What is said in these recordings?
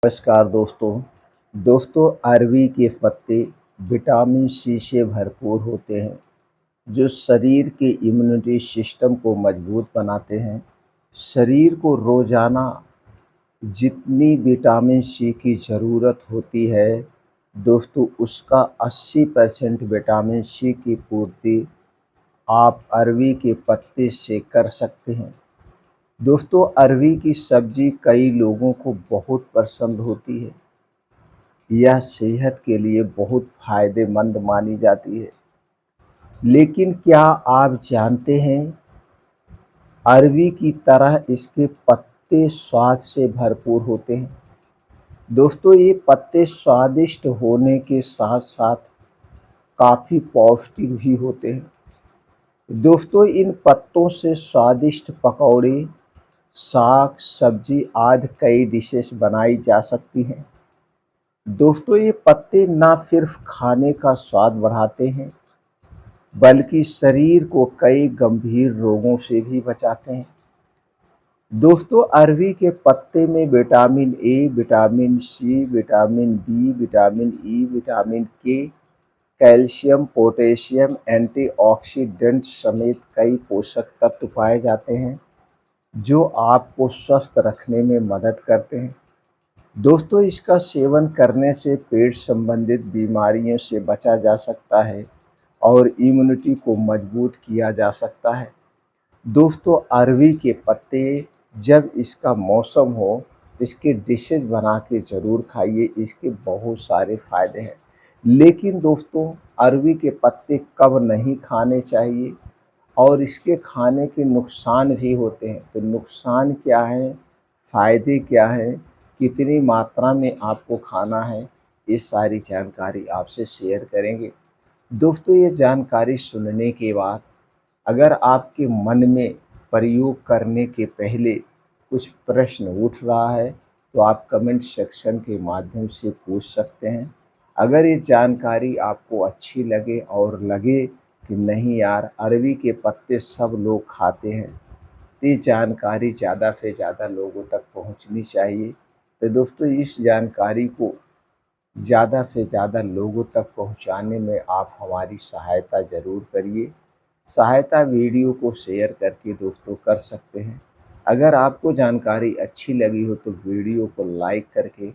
नमस्कार दोस्तों अरवी के पत्ते विटामिन सी से भरपूर होते हैं जो शरीर के इम्यूनिटी सिस्टम को मजबूत बनाते हैं। शरीर को रोजाना जितनी विटामिन सी की ज़रूरत होती है दोस्तों उसका 80% विटामिन सी की पूर्ति आप अरवी के पत्ते से कर सकते हैं। दोस्तों अरवी की सब्जी कई लोगों को बहुत पसंद होती है। यह सेहत के लिए बहुत फायदेमंद मानी जाती है। लेकिन क्या आप जानते हैं अरवी की तरह इसके पत्ते स्वाद से भरपूर होते हैं। दोस्तों ये पत्ते स्वादिष्ट होने के साथ साथ काफ़ी पौष्टिक भी होते हैं। दोस्तों इन पत्तों से स्वादिष्ट पकौड़े, साग, सब्जी आदि कई डिशेस बनाई जा सकती हैं। दोस्तों ये पत्ते ना सिर्फ खाने का स्वाद बढ़ाते हैं बल्कि शरीर को कई गंभीर रोगों से भी बचाते हैं। दोस्तों अरवी के पत्ते में vitamin A, vitamin C, vitamin B, vitamin E, vitamin K, calcium, potassium, antioxidant समेत कई पोषक तत्व पाए जाते हैं जो आपको स्वस्थ रखने में मदद करते हैं। दोस्तों इसका सेवन करने से पेट संबंधित बीमारियों से बचा जा सकता है और इम्यूनिटी को मजबूत किया जा सकता है। दोस्तों अरवी के पत्ते जब इसका मौसम हो इसके डिशेज बना के ज़रूर खाइए, इसके बहुत सारे फ़ायदे हैं। लेकिन दोस्तों अरवी के पत्ते कब नहीं खाने चाहिए और इसके खाने के नुकसान भी होते हैं। तो नुकसान क्या है, फ़ायदे क्या हैं, कितनी मात्रा में आपको खाना है, ये सारी जानकारी आपसे शेयर करेंगे। दोस्तों ये जानकारी सुनने के बाद अगर आपके मन में प्रयोग करने के पहले कुछ प्रश्न उठ रहा है तो आप कमेंट सेक्शन के माध्यम से पूछ सकते हैं। अगर ये जानकारी आपको अच्छी लगे और लगे कि नहीं यार अरवी के पत्ते सब लोग खाते हैं, ये जानकारी ज़्यादा से ज़्यादा लोगों तक पहुंचनी चाहिए। तो दोस्तों इस जानकारी को ज़्यादा से ज़्यादा लोगों तक पहुंचाने में आप हमारी सहायता ज़रूर करिए। सहायता वीडियो को शेयर करके दोस्तों कर सकते हैं। अगर आपको जानकारी अच्छी लगी हो तो वीडियो को लाइक करके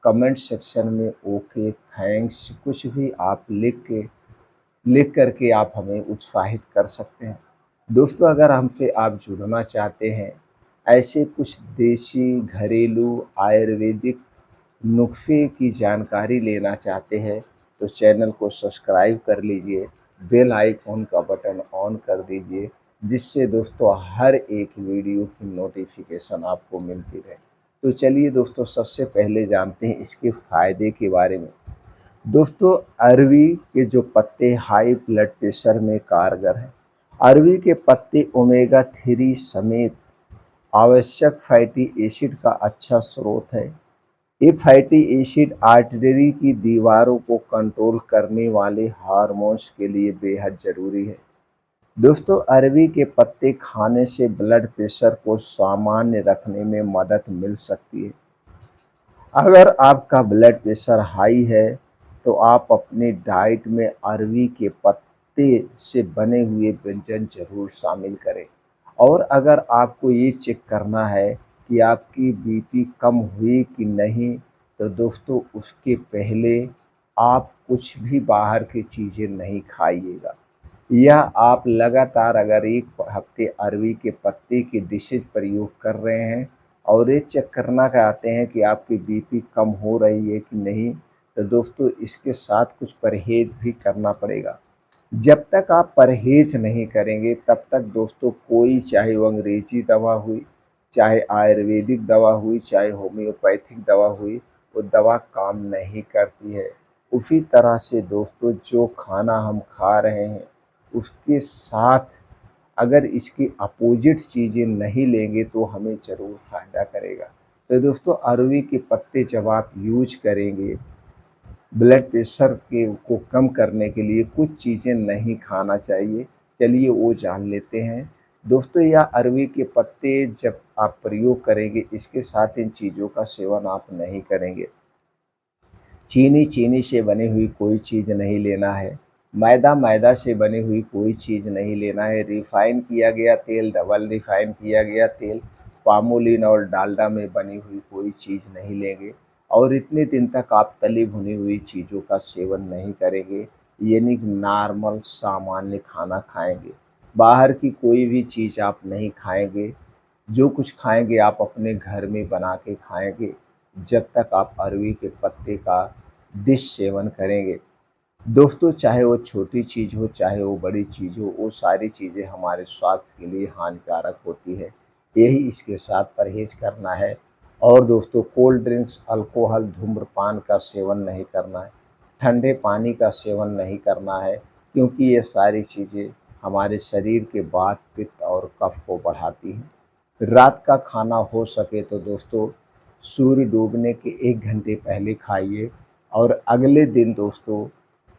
कमेंट सेक्शन में ओके, थैंक्स कुछ भी आप लिख करके आप हमें उत्साहित कर सकते हैं। दोस्तों अगर हमसे आप जुड़ना चाहते हैं, ऐसे कुछ देसी, घरेलू, आयुर्वेदिक नुस्खे की जानकारी लेना चाहते हैं तो चैनल को सब्सक्राइब कर लीजिए, बेल आइकॉन का बटन ऑन कर दीजिए जिससे दोस्तों हर एक वीडियो की नोटिफिकेशन आपको मिलती रहे। तो चलिए दोस्तों सबसे पहले जानते हैं इसके फ़ायदे के बारे में। दोस्तों अरवी के जो पत्ते हाई ब्लड प्रेशर में कारगर हैं। अरवी के पत्ते ओमेगा 3 समेत आवश्यक फैटी एसिड का अच्छा स्रोत है। ये फैटी एसिड आर्टरी की दीवारों को कंट्रोल करने वाले हार्मोन्स के लिए बेहद ज़रूरी है। दोस्तों अरवी के पत्ते खाने से ब्लड प्रेशर को सामान्य रखने में मदद मिल सकती है। अगर आपका ब्लड प्रेशर हाई है तो आप अपनी डाइट में अरवी के पत्ते से बने हुए व्यंजन ज़रूर शामिल करें। और अगर आपको ये चेक करना है कि आपकी बीपी कम हुई कि नहीं तो दोस्तों उसके पहले आप कुछ भी बाहर की चीज़ें नहीं खाइएगा। या आप लगातार अगर 1 हफ्ते अरवी के पत्ते की डिशेज प्रयोग कर रहे हैं और ये चेक करना चाहते हैं कि आपकी बीपी कम हो रही है कि नहीं तो दोस्तों इसके साथ कुछ परहेज़ भी करना पड़ेगा। जब तक आप परहेज़ नहीं करेंगे तब तक दोस्तों कोई चाहे वो अंग्रेजी दवा हुई, चाहे आयुर्वेदिक दवा हुई, चाहे होम्योपैथिक दवा हुई, वो दवा काम नहीं करती है। उसी तरह से दोस्तों जो खाना हम खा रहे हैं उसके साथ अगर इसकी अपोजिट चीज़ें नहीं लेंगे तो हमें ज़रूर फ़ायदा करेगा। तो दोस्तों अरवी के पत्ते जब आप यूज करेंगे ब्लड प्रेशर के को कम करने के लिए कुछ चीज़ें नहीं खाना चाहिए। चलिए वो जान लेते हैं। दोस्तों यह अरवी के पत्ते जब आप प्रयोग करेंगे, इसके साथ इन चीज़ों का सेवन आप नहीं करेंगे। चीनी से बनी हुई कोई चीज़ नहीं लेना है। मैदा से बनी हुई कोई चीज़ नहीं लेना है। रिफ़ाइन किया गया तेल, डबल रिफ़ाइन किया गया तेल, पामोलिन और डालडा में बनी हुई कोई चीज़ नहीं लेंगे और इतने दिन तक आप तली भुनी हुई चीज़ों का सेवन नहीं करेंगे, यानी कि नॉर्मल सामान्य खाना खाएँगे। बाहर की कोई भी चीज़ आप नहीं खाएँगे। जो कुछ खाएँगे आप अपने घर में बना के खाएँगे, जब तक आप अरवी के पत्ते का डिश सेवन करेंगे। दोस्तों, चाहे वो छोटी चीज़ हो, चाहे वो बड़ी चीज़ हो, वो सारी चीज़ें हमारे स्वास्थ्य के लिए हानिकारक होती है। यही इसके साथ परहेज़ करना है और दोस्तों कोल्ड ड्रिंक्स, अल्कोहल, धूम्रपान का सेवन नहीं करना है। ठंडे पानी का सेवन नहीं करना है, क्योंकि ये सारी चीज़ें हमारे शरीर के वात, पित्त और कफ को बढ़ाती हैं। रात का खाना हो सके तो दोस्तों सूर्य डूबने के 1 घंटे पहले खाइए और अगले दिन दोस्तों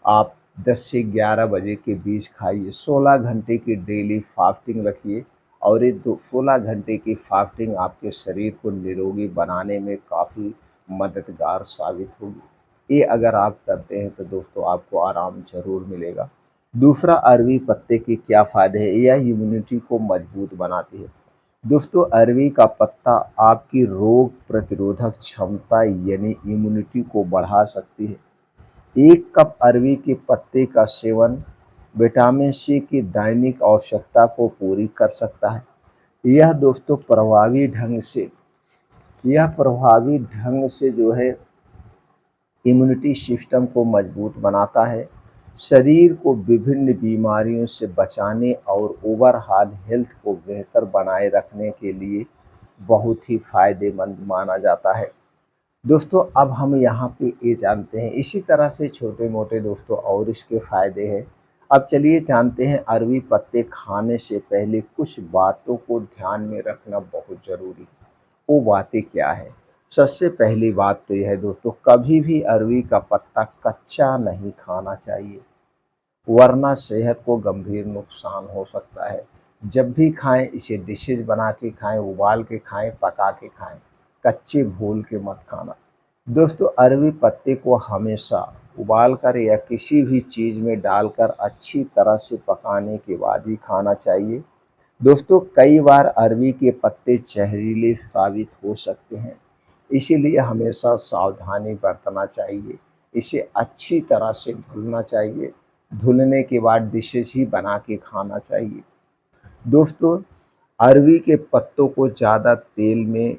आप 10 से 11 बजे के बीच खाइए। 16 घंटे की डेली फास्टिंग रखिए और ये 16 घंटे की फास्टिंग आपके शरीर को निरोगी बनाने में काफ़ी मददगार साबित होगी। ये अगर आप करते हैं तो दोस्तों आपको आराम ज़रूर मिलेगा। दूसरा, अरवी पत्ते के क्या फ़ायदे हैं? यह इम्यूनिटी को मजबूत बनाती है। दोस्तों, अरवी का पत्ता आपकी रोग प्रतिरोधक क्षमता यानी इम्यूनिटी को बढ़ा सकती है। 1 कप अरवी के पत्ते का सेवन विटामिन सी की दैनिक आवश्यकता को पूरी कर सकता है। यह दोस्तों प्रभावी ढंग से जो है इम्यूनिटी सिस्टम को मजबूत बनाता है, शरीर को विभिन्न बीमारियों से बचाने और ओवरऑल हेल्थ को बेहतर बनाए रखने के लिए बहुत ही फ़ायदेमंद माना जाता है। दोस्तों, अब हम यहाँ पे ये जानते हैं, इसी तरह से छोटे-मोटे दोस्तों और इसके फ़ायदे हैं। अब चलिए जानते हैं अरवी पत्ते खाने से पहले कुछ बातों को ध्यान में रखना बहुत ज़रूरी है। वो बातें क्या हैं? सबसे पहली बात तो यह है दोस्तों, कभी भी अरवी का पत्ता कच्चा नहीं खाना चाहिए, वरना सेहत को गंभीर नुकसान हो सकता है। जब भी खाएँ इसे डिशेज़ बना के खाएँ, उबाल के खाएँ, पका के खाएँ, कच्चे भूल के मत खाना। दोस्तों, अरवी पत्ते को हमेशा उबाल कर या किसी भी चीज़ में डालकर अच्छी तरह से पकाने के बाद ही खाना चाहिए। दोस्तों, कई बार अरवी के पत्ते जहरीले साबित हो सकते हैं, इसीलिए हमेशा सावधानी बरतना चाहिए। इसे अच्छी तरह से धुलना चाहिए, धुलने के बाद डिशेज़ ही बना के खाना चाहिए। दोस्तों, अरवी के पत्तों को ज़्यादा तेल में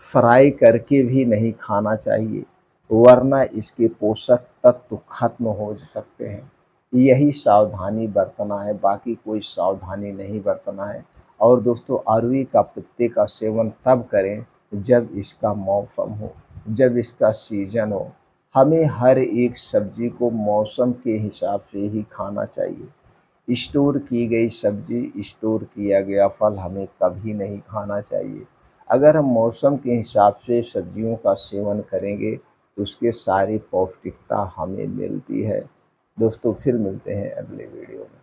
फ्राई करके भी नहीं खाना चाहिए, वरना इसके पोषक तत्व खत्म हो सकते हैं। यही सावधानी बरतना है, बाकी कोई सावधानी नहीं बरतना है। और दोस्तों, अरवी का पत्ते का सेवन तब करें जब इसका मौसम हो, जब इसका सीज़न हो। हमें हर एक सब्ज़ी को मौसम के हिसाब से ही खाना चाहिए। स्टोर की गई सब्ज़ी, स्टोर किया गया फल हमें कभी नहीं खाना चाहिए। अगर हम मौसम के हिसाब से सब्जियों का सेवन करेंगे, तो उसके सारी पौष्टिकता हमें मिलती है। दोस्तों, फिर मिलते हैं अगले वीडियो में।